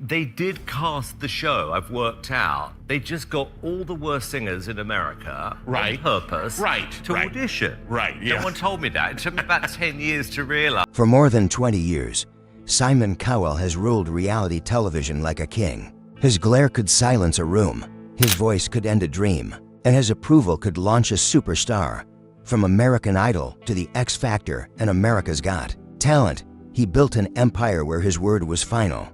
they did cast the show, I've worked out. They just got all the worst singers in America on purpose to audition. No one told me that. It took me about 10 years to realize. For more than 20 years, Simon Cowell has ruled reality television like a king. His glare could silence a room, his voice could end a dream, and his approval could launch a superstar. From American Idol to The X Factor and America's Got Talent, he built an empire where his word was final.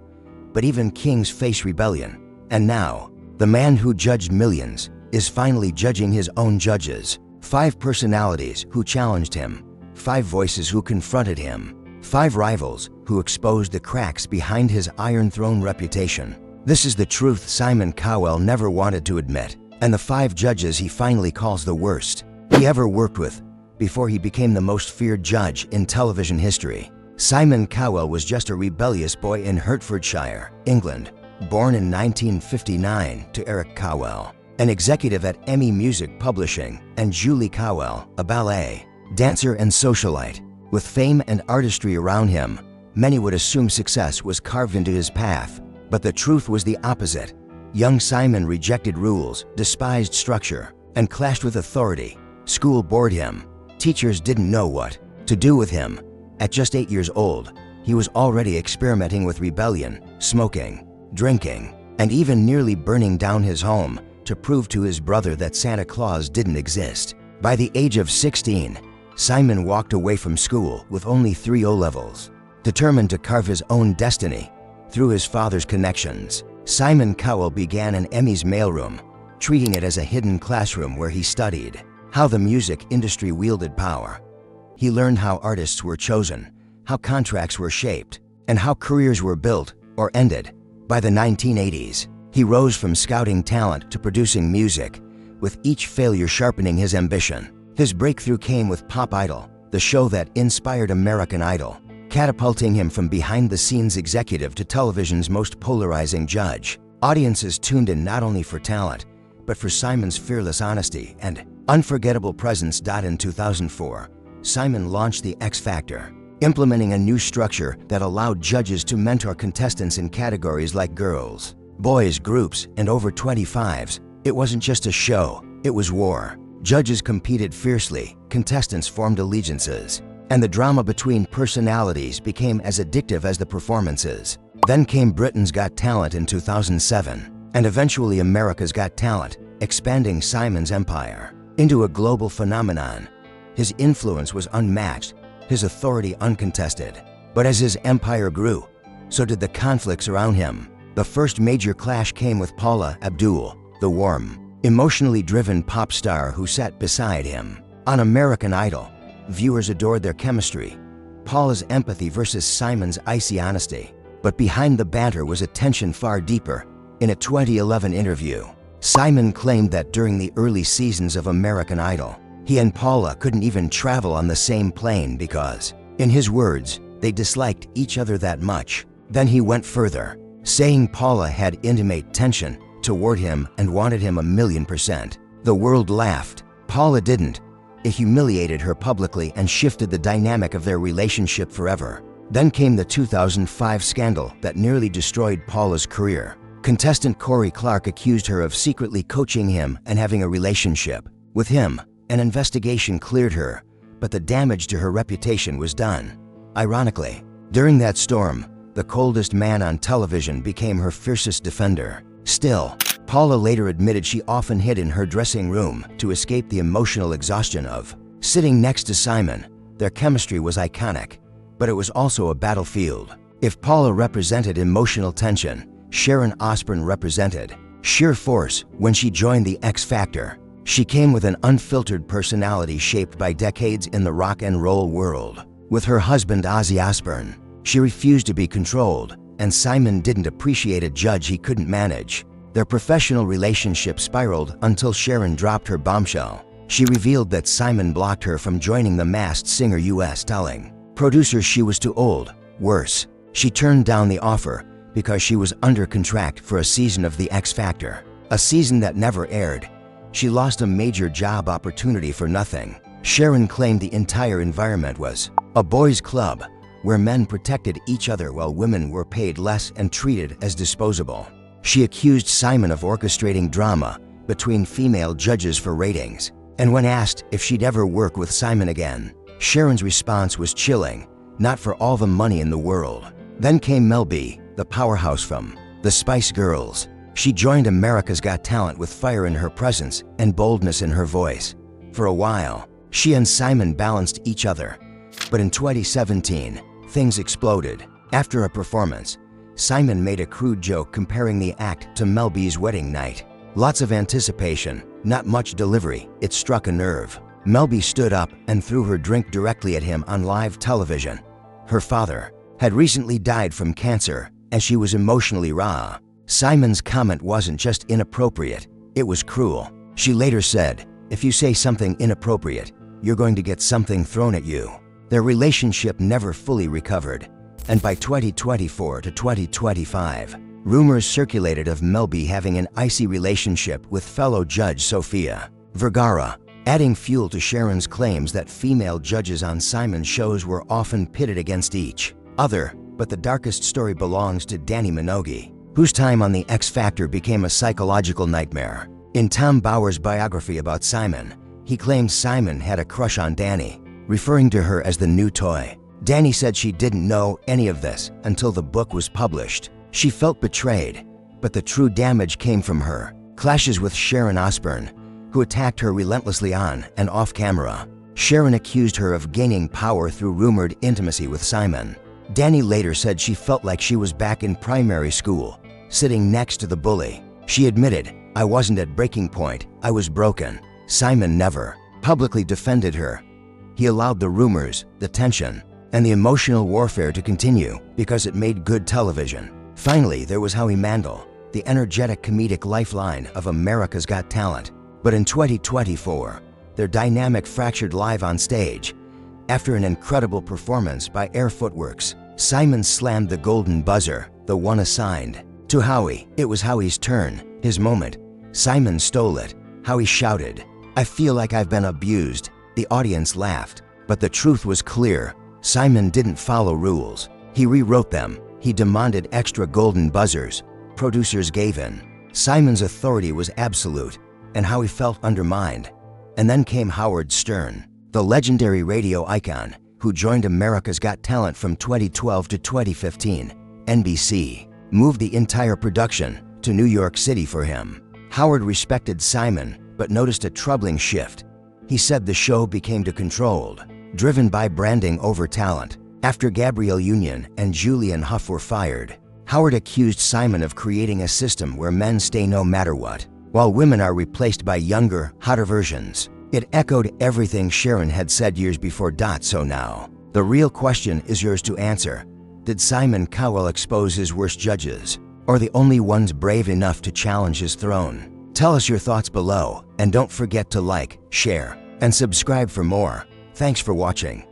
But even kings face rebellion. And now, the man who judged millions is finally judging his own judges. 5 personalities who challenged him, 5 voices who confronted him, 5 rivals who exposed the cracks behind his Iron Throne reputation. This is the truth Simon Cowell never wanted to admit, and the 5 judges he finally calls the worst he ever worked with before he became the most feared judge in television history. Simon Cowell was just a rebellious boy in Hertfordshire, England, born in 1959 to Eric Cowell, an executive at Emmy Music Publishing, and Julie Cowell, a ballet dancer and socialite. With fame and artistry around him, many would assume success was carved into his path. But the truth was the opposite. Young Simon rejected rules, despised structure, and clashed with authority. School bored him. Teachers didn't know what to do with him. At just 8 years old, he was already experimenting with rebellion, smoking, drinking, and even nearly burning down his home to prove to his brother that Santa Claus didn't exist. By the age of 16, Simon walked away from school with only 3 O-levels. Determined to carve his own destiny through his father's connections, Simon Cowell began an Emmys mailroom, treating it as a hidden classroom where he studied how the music industry wielded power. He learned how artists were chosen, how contracts were shaped, and how careers were built or ended. By the 1980s, he rose from scouting talent to producing music, with each failure sharpening his ambition. His breakthrough came with Pop Idol, the show that inspired American Idol, catapulting him from behind-the-scenes executive to television's most polarizing judge. Audiences tuned in not only for talent, but for Simon's fearless honesty and unforgettable presence. In 2004, Simon launched The X Factor, implementing a new structure that allowed judges to mentor contestants in categories like girls, boys, groups, and over 25s. It wasn't just a show, it was war. Judges competed fiercely, contestants formed allegiances, and the drama between personalities became as addictive as the performances. Then came Britain's Got Talent in 2007, and eventually America's Got Talent, expanding Simon's empire into a global phenomenon. His influence was unmatched, his authority uncontested. But as his empire grew, so did the conflicts around him. The first major clash came with Paula Abdul, the warm, emotionally driven pop star who sat beside him. On American Idol, viewers adored their chemistry, Paula's empathy versus Simon's icy honesty. But behind the banter was a tension far deeper. In a 2011 interview, Simon claimed that during the early seasons of American Idol, he and Paula couldn't even travel on the same plane because, in his words, they disliked each other that much. Then he went further, saying Paula had intimate tension toward him and wanted him 1,000,000%. The world laughed. Paula didn't. It humiliated her publicly and shifted the dynamic of their relationship forever. Then came the 2005 scandal that nearly destroyed Paula's career. Contestant Corey Clark accused her of secretly coaching him and having a relationship with him. An investigation cleared her, but the damage to her reputation was done. Ironically, during that storm, the coldest man on television became her fiercest defender. Still, Paula later admitted she often hid in her dressing room to escape the emotional exhaustion of sitting next to Simon. Their chemistry was iconic, but it was also a battlefield. If Paula represented emotional tension, Sharon Osbourne represented sheer force. When she joined The X Factor, she came with an unfiltered personality shaped by decades in the rock and roll world. With her husband Ozzy Osbourne, she refused to be controlled, and Simon didn't appreciate a judge he couldn't manage. Their professional relationship spiraled until Sharon dropped her bombshell. She revealed that Simon blocked her from joining The Masked Singer US, telling producers she was too old. Worse, she turned down the offer because she was under contract for a season of The X Factor, a season that never aired. She lost a major job opportunity for nothing. Sharon claimed the entire environment was a boys' club where men protected each other while women were paid less and treated as disposable. She accused Simon of orchestrating drama between female judges for ratings. And when asked if she'd ever work with Simon again, Sharon's response was chilling, "Not for all the money in the world." Then came Mel B, the powerhouse from the Spice Girls. She joined America's Got Talent with fire in her presence and boldness in her voice. For a while, she and Simon balanced each other. But in 2017, things exploded. After a performance, Simon made a crude joke comparing the act to Mel B's wedding night. Lots of anticipation, not much delivery. It struck a nerve. Mel B stood up and threw her drink directly at him on live television. Her father had recently died from cancer, and she was emotionally raw. Simon's comment wasn't just inappropriate, it was cruel. She later said, "If you say something inappropriate, you're going to get something thrown at you." Their relationship never fully recovered, and by 2024 to 2025, rumors circulated of Mel B having an icy relationship with fellow judge Sofia Vergara, adding fuel to Sharon's claims that female judges on Simon's shows were often pitted against each other. But the darkest story belongs to Danny Minogue, whose time on The X Factor became a psychological nightmare. In Tom Bauer's biography about Simon, he claims Simon had a crush on Danny, referring to her as the new toy. Danny said she didn't know any of this until the book was published. She felt betrayed, but the true damage came from her clashes with Sharon Osbourne, who attacked her relentlessly on and off camera. Sharon accused her of gaining power through rumored intimacy with Simon. Danny later said she felt like she was back in primary school, sitting next to the bully. She admitted, "I wasn't at breaking point, I was broken." Simon never publicly defended her. He allowed the rumors, the tension, and the emotional warfare to continue because it made good television. Finally, there was Howie Mandel, the energetic comedic lifeline of America's Got Talent. But in 2024, their dynamic fractured live on stage. After an incredible performance by Air Footworks, Simon slammed the golden buzzer, the one assigned to Howie. It was Howie's turn, his moment. Simon stole it. Howie shouted, "I feel like I've been abused." The audience laughed, but the truth was clear. Simon didn't follow rules. He rewrote them. He demanded extra golden buzzers. Producers gave in. Simon's authority was absolute, and Howie felt undermined. And then came Howard Stern, the legendary radio icon who joined America's Got Talent from 2012 to 2015. NBC moved the entire production to New York City for him. Howard respected Simon, but noticed a troubling shift. He said the show became too controlled, driven by branding over talent. After Gabrielle Union and Julian Hough were fired, Howard accused Simon of creating a system where men stay no matter what, while women are replaced by younger, hotter versions. It echoed everything Sharon had said years before. So now, the real question is yours to answer. Did Simon Cowell expose his worst judges, or the only ones brave enough to challenge his throne? Tell us your thoughts below, and don't forget to like, share, and subscribe for more. Thanks for watching.